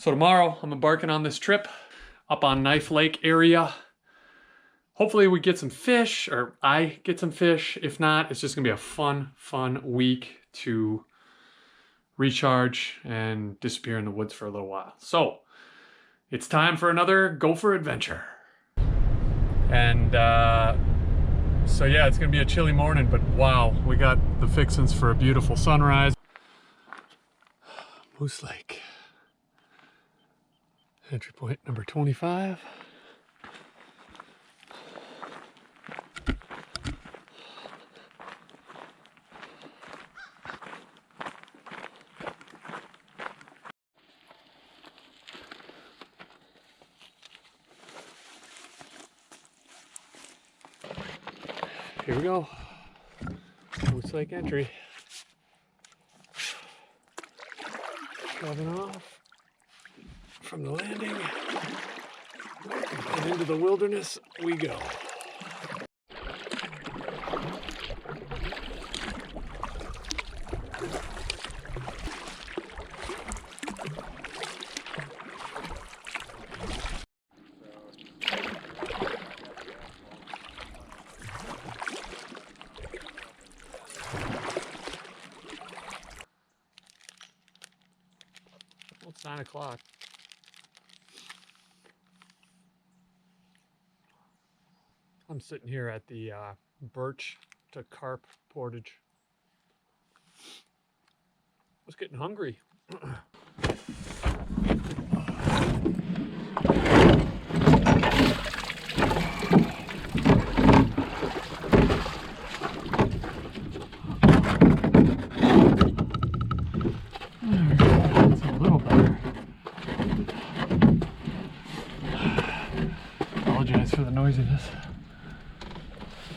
So tomorrow I'm embarking on this trip up on Knife Lake area. Hopefully we get some fish, or I get some fish. If not, it's just gonna be a fun week to recharge and disappear in the woods for a little while. So it's time for another gopher adventure. And so yeah, it's gonna be a chilly morning, but wow, we got the fixins for a beautiful sunrise. Moose Lake. Entry point number 25. Here we go. Moose Lake entry. Driving off from the landing and into the wilderness we go. Well, it's 9 o'clock. I'm sitting here at the Birch to Carp portage. I was getting hungry. That's a little better. Apologize for the noisiness.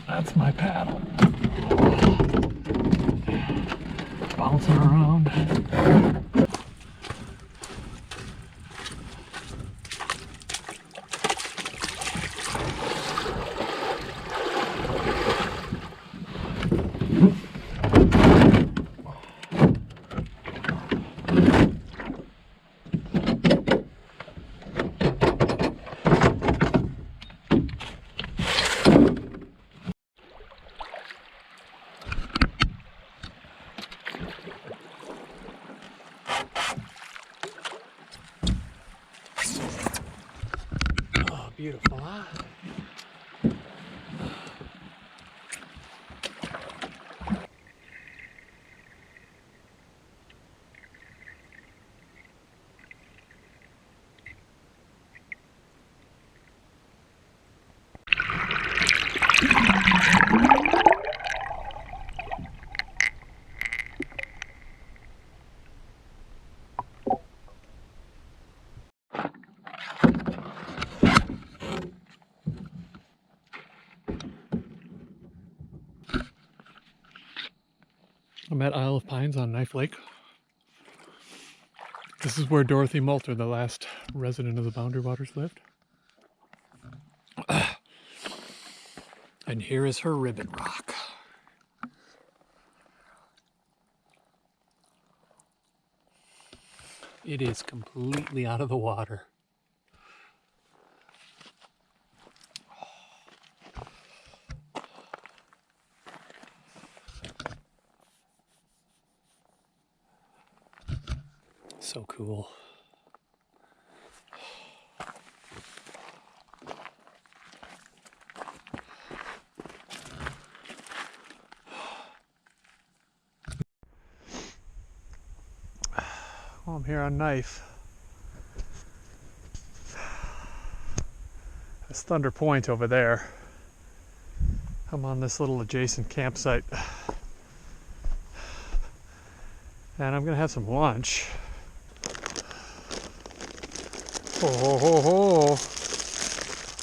That's my paddle. Bouncing around. Beautiful, huh? I'm at Isle of Pines on Knife Lake. This is where Dorothy Moulter, the last resident of the Boundary Waters, lived. And here is her ribbon rock. It is completely out of the water. So cool. Well, I'm here on Knife. That's Thunder Point over there. I'm on this little adjacent campsite. And I'm gonna have some lunch. Oh, ho, ho.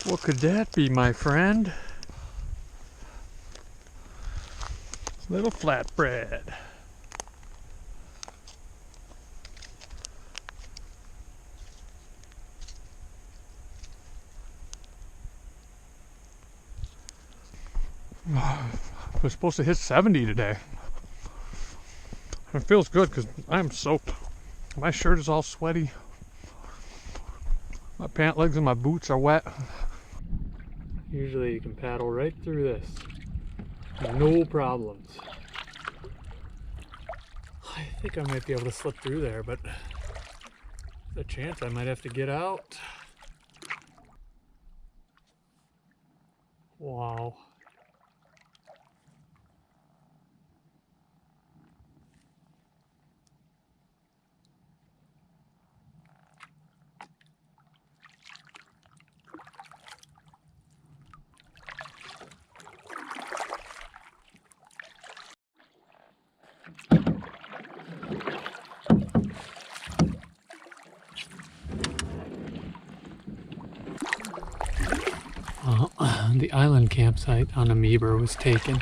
What could that be, my friend? Little flatbread. We're supposed to hit 70 today. It feels good because I'm soaked. My shirt is all sweaty. My pant legs and my boots are wet. Usually you can paddle right through this. No problems. I think I might be able to slip through there, but there's a chance I might have to get out. Wow. The island campsite on Amoeber was taken.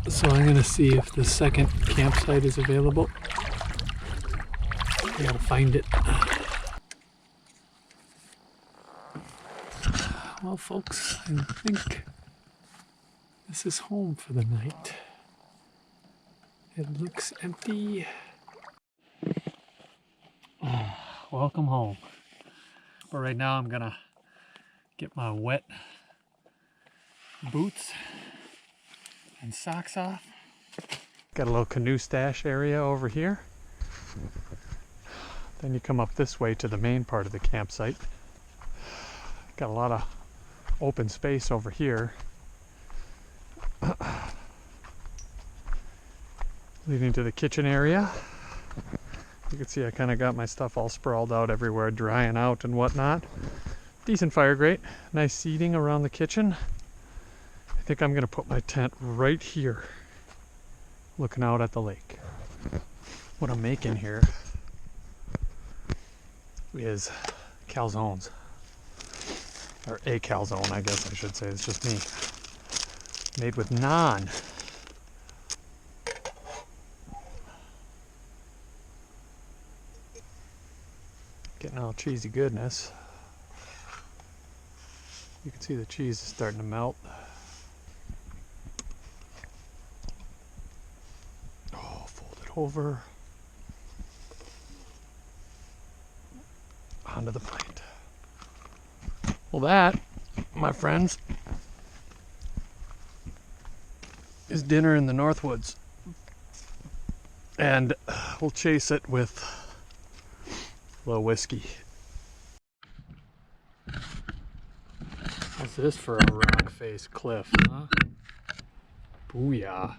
So I'm gonna see if the second campsite is available. I gotta find it. Well, folks, I think this is home for the night. It looks empty. Welcome home. But right now I'm gonna get my wet boots and socks off. Got a little canoe stash area over here. Then you come up this way to the main part of the campsite. Got a lot of open space over here. Leading to the kitchen area. You can see I kind of got my stuff all sprawled out everywhere, drying out and whatnot. Decent fire grate, nice seating around the kitchen. I think I'm gonna put my tent right here, looking out at the lake. What I'm making here is calzones, or a calzone, I guess I should say. It's just me. Made with naan. Getting all cheesy goodness. You can see the cheese is starting to melt. Oh, fold it over onto the plate. Well, that, my friends, is dinner in the Northwoods. And we'll chase it with a little whiskey. What's this for a rock face cliff, huh? Booyah.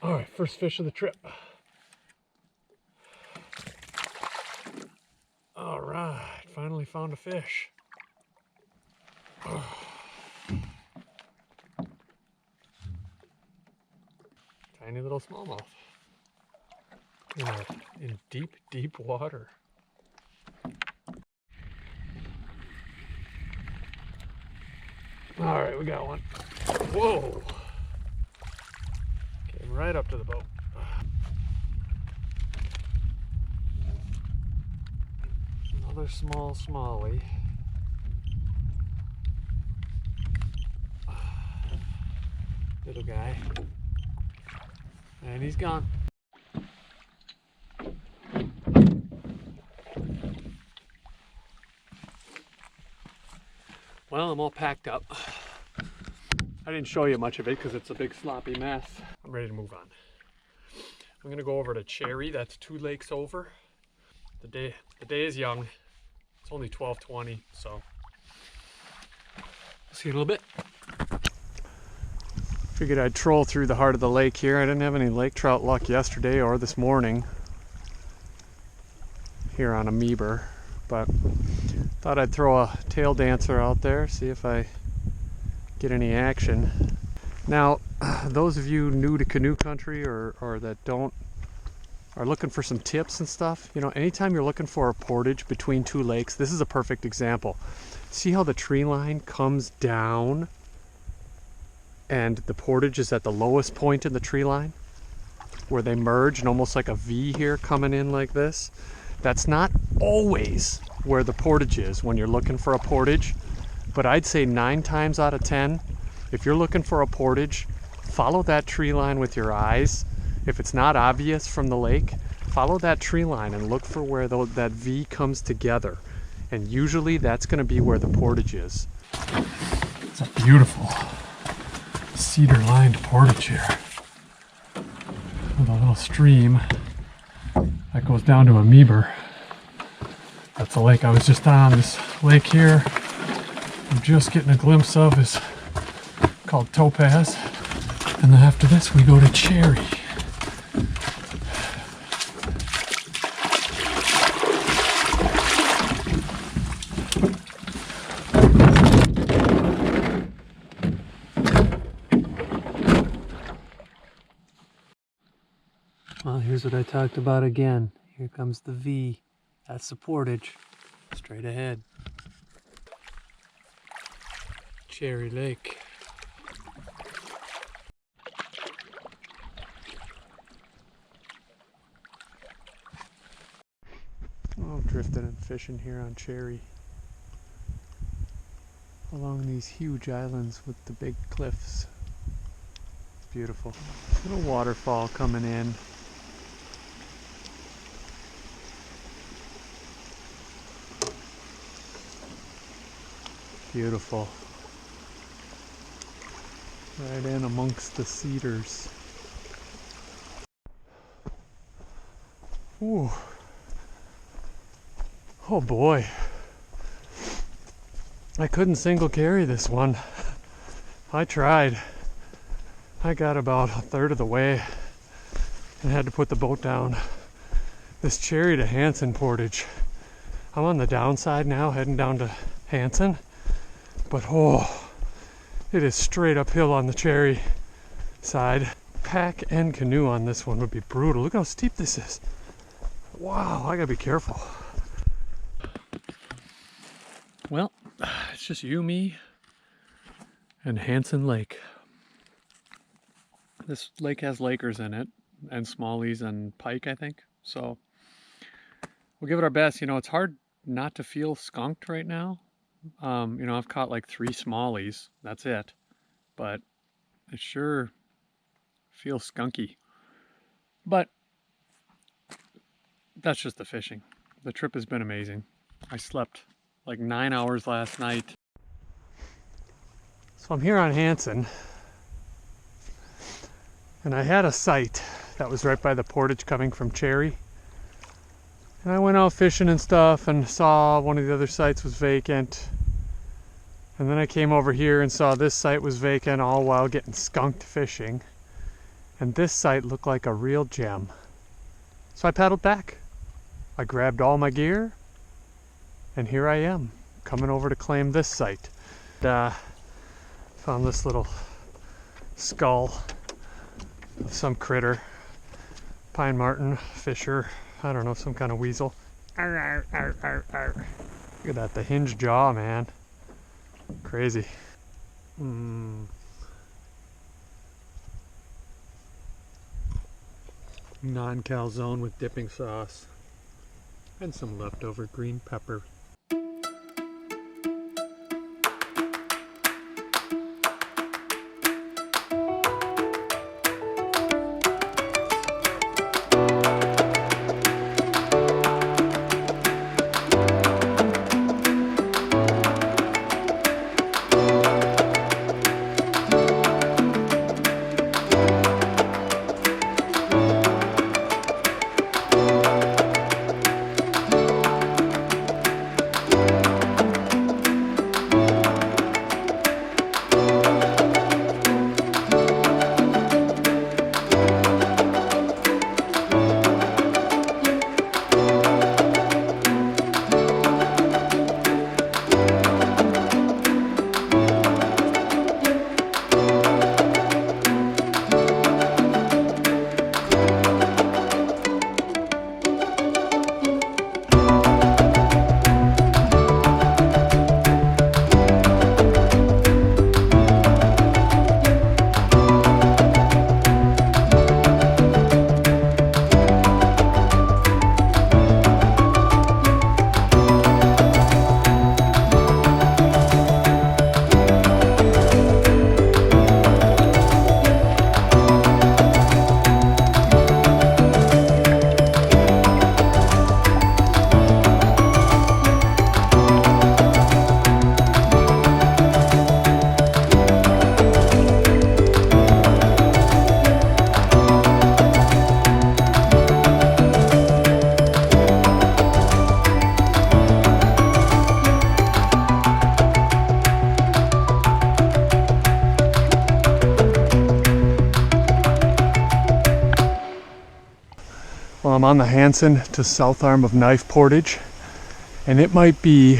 All right, first fish of the trip. All right, finally found a fish. Tiny little smallmouth. In deep, deep water. All right, we got one. Whoa! Came right up to the boat. Another small smallie. Little guy. And he's gone. Well, I'm all packed up. I didn't show you much of it because it's a big sloppy mess. I'm ready to move on. I'm gonna go over to Cherry. That's 2 lakes over. The day is young. It's only 12:20, so see you in a little bit. Figured I'd troll through the heart of the lake here. I didn't have any lake trout luck yesterday or this morning here on Amoeber, but thought I'd throw a tail dancer out there, see if I get any action. Now, those of you new to canoe country or that are looking for some tips and stuff, you know, anytime you're looking for a portage between two lakes, this is a perfect example. See how the tree line comes down and the portage is at the lowest point in the tree line where they merge, and almost like a V here coming in like this? That's not always where the portage is when you're looking for a portage, but I'd say 9 times out of 10, if you're looking for a portage, follow that tree line with your eyes. If it's not obvious from the lake, follow that tree line and look for where that V comes together. And usually that's going to be where the portage is. It's a beautiful cedar-lined portage here, with a little stream that goes down to Amoeber. That's the lake I was just on. This lake here I'm just getting a glimpse of is called Topaz. And then after this we go to Cherry. Well, here's what I talked about again. Here comes the V. That's the portage. Straight ahead. Cherry Lake. Oh, drifting and fishing here on Cherry. Along these huge islands with the big cliffs. Beautiful. Little waterfall coming in. Beautiful. Right in amongst the cedars. Ooh. Oh boy. I couldn't single carry this one. I tried. I got about a third of the way and had to put the boat down. This Cherry to Hanson portage. I'm on the downside now, heading down to Hanson. But oh, it is straight uphill on the Cherry side. Pack and canoe on this one would be brutal. Look how steep this is. Wow, I gotta be careful. Well, it's just you, me, and Hanson Lake. This lake has Lakers in it, and smallies and pike, I think. So we'll give it our best. You know, it's hard not to feel skunked right now. You know, I've caught like 3 smallies, that's it, but it sure feels skunky. But that's just the fishing. The trip has been amazing. I slept like 9 hours last night. So I'm here on Hanson, and I had a sight that was right by the portage coming from Cherry. And I went out fishing and stuff and saw one of the other sites was vacant. And then I came over here and saw this site was vacant, all while getting skunked fishing. And this site looked like a real gem. So I paddled back. I grabbed all my gear, and here I am, coming over to claim this site. Found this little skull of some critter. Pine marten, fisher, I don't know, some kind of weasel. Arr, arr, arr, arr, arr. Look at that, the hinge jaw, man. Crazy. Non-calzone with dipping sauce. And some leftover green pepper. I'm on the Hanson to south arm of Knife Portage, and it might be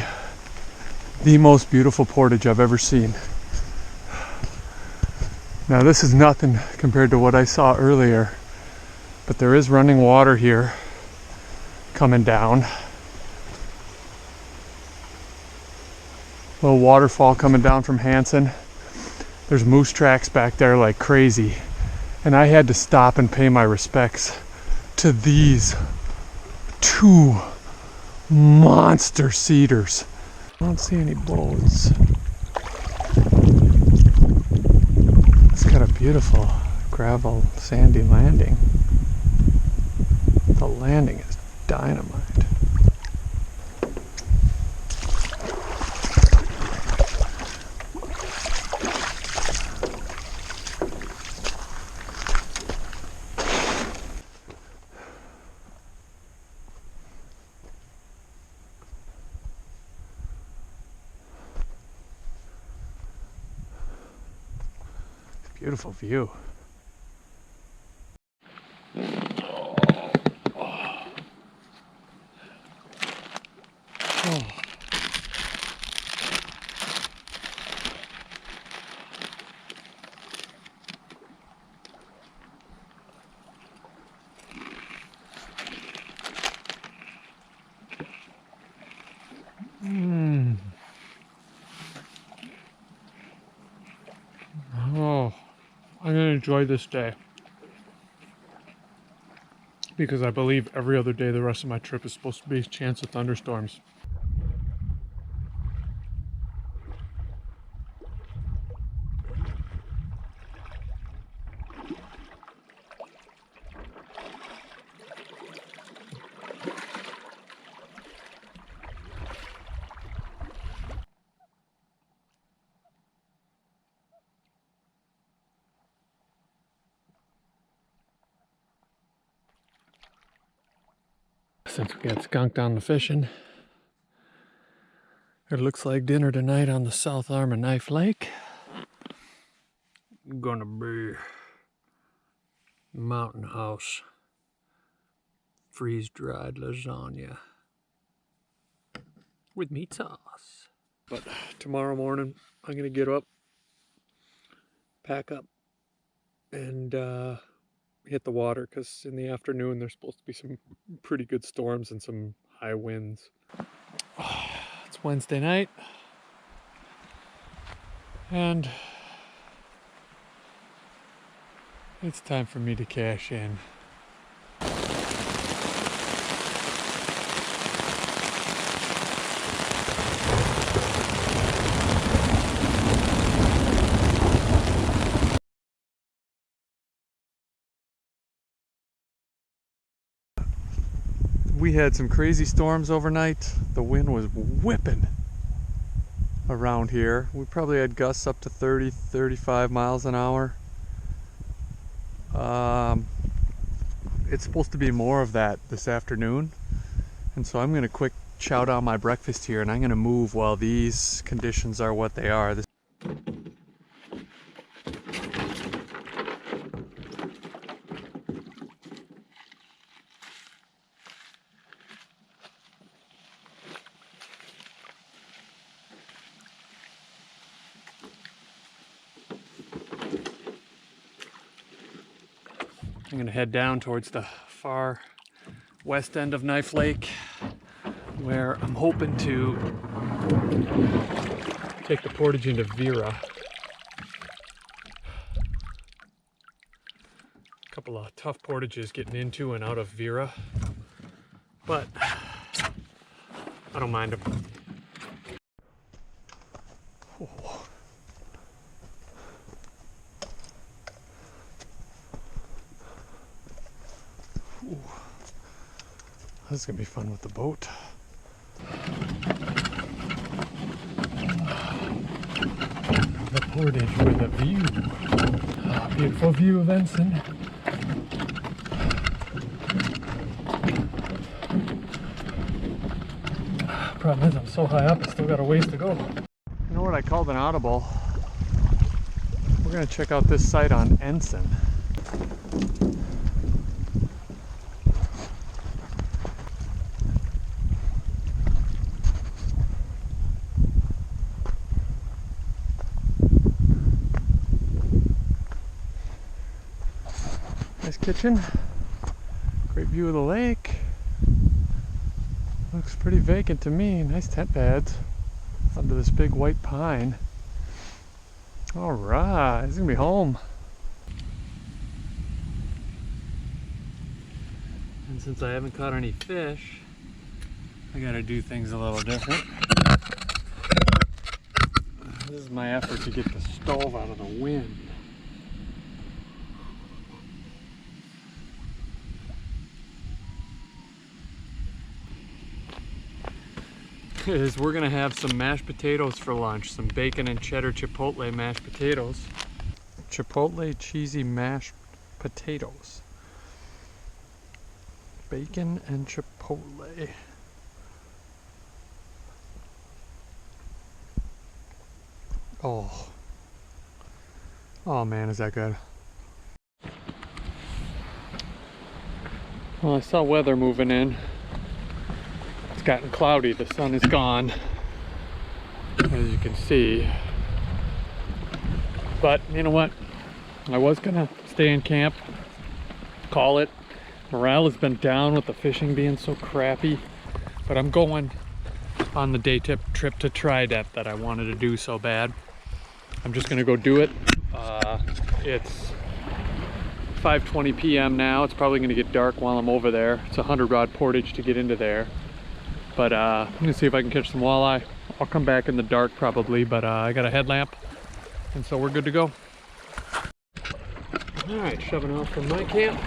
the most beautiful portage I've ever seen. Now this is nothing compared to what I saw earlier, but there is running water here coming down. Little waterfall coming down from Hanson. There's moose tracks back there like crazy, and I had to stop and pay my respects to these two monster cedars. I don't see any boats. It's got a beautiful gravel sandy landing. The landing is dynamite. Beautiful view. Oh. Oh, I'm gonna enjoy this day because I believe every other day the rest of my trip is supposed to be a chance of thunderstorms. Since we got skunked on the fishing, it looks like dinner tonight on the south arm of Knife Lake. Gonna be Mountain House freeze-dried lasagna with meat sauce. But tomorrow morning, I'm gonna get up, pack up, and hit the water, because in the afternoon there's supposed to be some pretty good storms and some high winds. It's Wednesday night, and it's time for me to cash in. We had some crazy storms overnight. The wind was whipping around here. We probably had gusts up to 30, 35 miles an hour. It's supposed to be more of that this afternoon. And so I'm gonna quick chow down my breakfast here, and I'm gonna move while these conditions are what they are. I'm gonna head down towards the far west end of Knife Lake, where I'm hoping to take the portage into Vera. A couple of tough portages getting into and out of Vera, but I don't mind them. Oh. Ooh. This is gonna be fun with the boat. The portage with a view. Beautiful view of Ensign. Problem is I'm so high up, I still got a ways to go. You know what I called an audible? We're gonna check out this site on Ensign. kitchen. Great view of the lake. Looks pretty vacant to me. Nice tent pads under this big white pine. All right, he's gonna be home. And since I haven't caught any fish, I gotta do things a little different. This is my effort to get the stove out of the wind. Is we're gonna have some mashed potatoes for lunch, some bacon and cheddar chipotle mashed potatoes. Chipotle cheesy mashed potatoes. Bacon and chipotle. Oh man, is that good. Well, I saw weather moving in. It's gotten cloudy, the sun is gone, as you can see. But you know what? I was gonna stay in camp, call it. Morale has been down with the fishing being so crappy, but I'm going on the day trip to Trident that I wanted to do so bad. I'm just gonna go do it. It's 5:20 p.m. now. It's probably gonna get dark while I'm over there. It's a 100-rod portage to get into there. But I'm gonna see if I can catch some walleye. I'll come back in the dark probably, but I got a headlamp, and so we're good to go. All right, shoving off from my camp.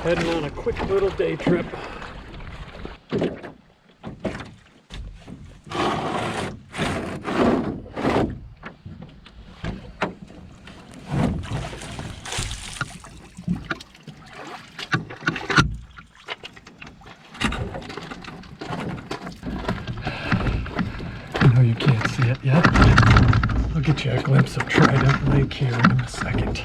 Heading on a quick little day trip. I know you can't see it yet. I'll get you a glimpse of Trident Lake here in a second.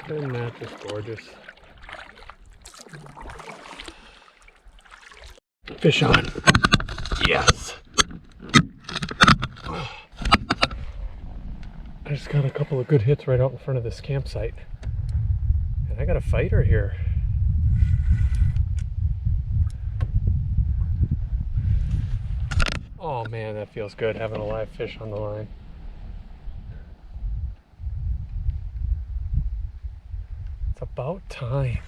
Isn't that just gorgeous? Fish on. Yes. I just got a couple of good hits right out in front of this campsite. And I got a fighter here. Oh man, that feels good having a live fish on the line. It's about time.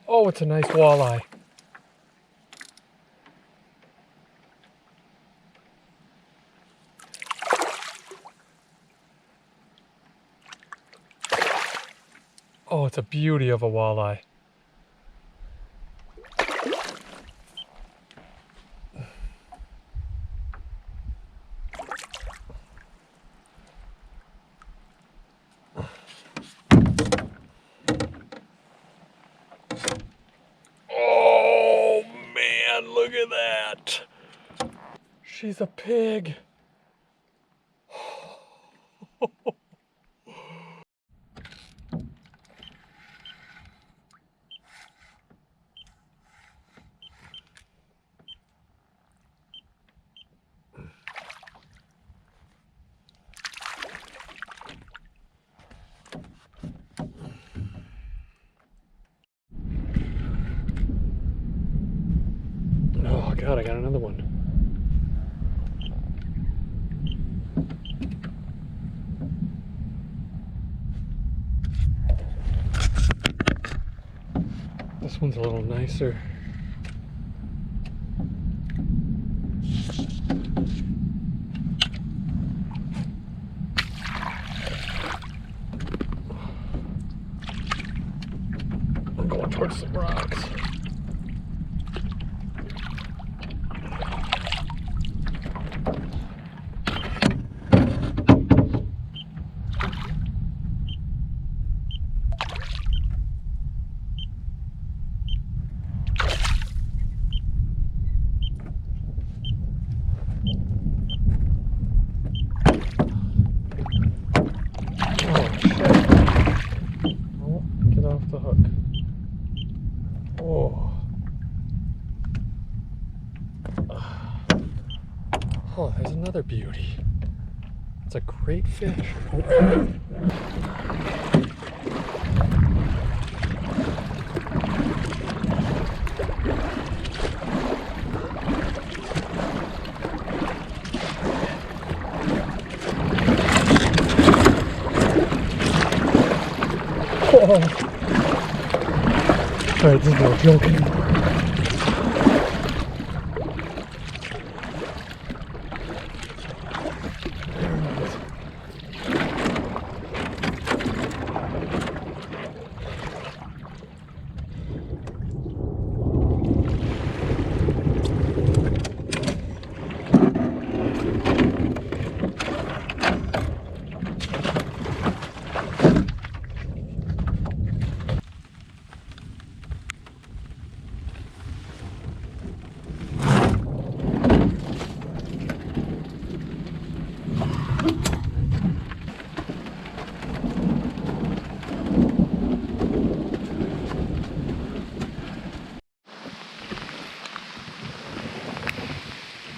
Oh, it's a nice walleye. Oh, it's a beauty of a walleye. Oh man, look at that. She's a pig. Oh God, I got another one. This one's a little nicer. I'm going towards some rocks. another beauty. It's a great fish. Oh. Alright, this is no joke anymore.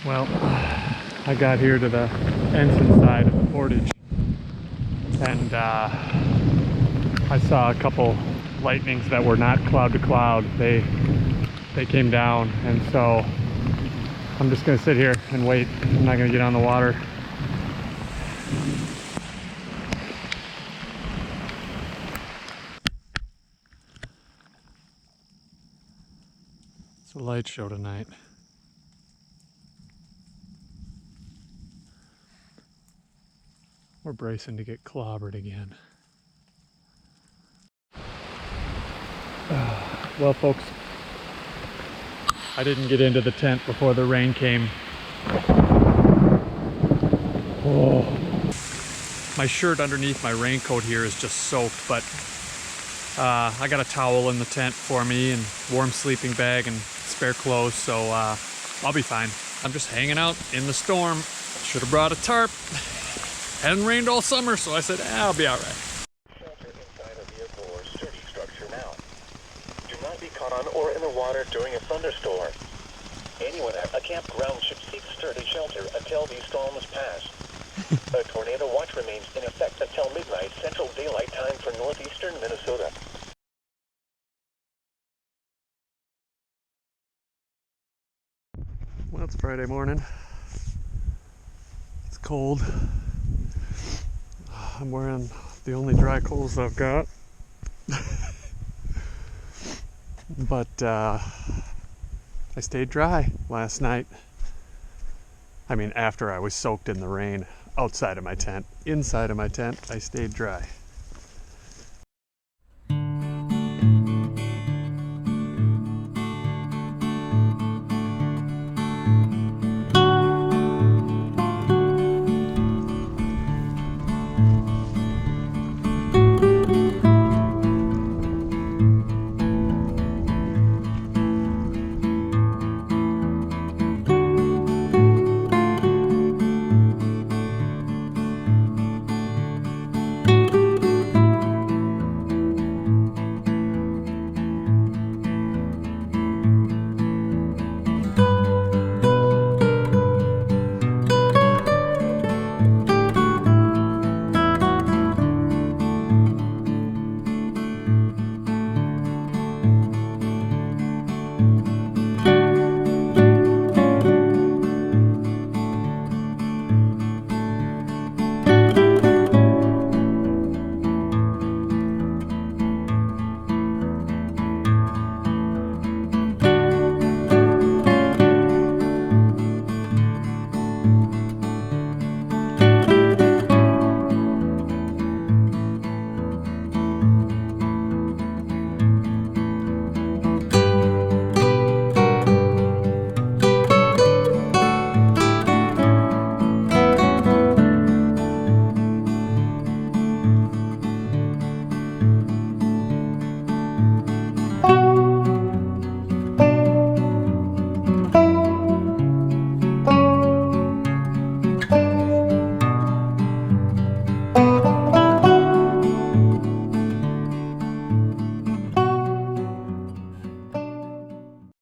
Well, I got here to the Ensign side of the portage, and I saw a couple lightnings that were not cloud to cloud. They came down, and so I'm just gonna sit here and wait. I'm not gonna get on the water. It's a light show tonight. We're bracing to get clobbered again. Well, folks, I didn't get into the tent before the rain came. Oh. My shirt underneath my raincoat here is just soaked, but I got a towel in the tent for me and warm sleeping bag and spare clothes, so I'll be fine. I'm just hanging out in the storm. Should have brought a tarp. Hadn't rained all summer, so I said, I'll be all right. Shelter inside a vehicle or sturdy structure now. Do not be caught on or in the water during a thunderstorm. Anyone at a campground should seek sturdy shelter until these storms pass. A tornado watch remains in effect until midnight Central Daylight Time for northeastern Minnesota. Well, it's Friday morning. It's cold. I'm wearing the only dry clothes I've got. But I stayed dry last night. I mean, after I was soaked in the rain outside of my tent. Inside of my tent, I stayed dry.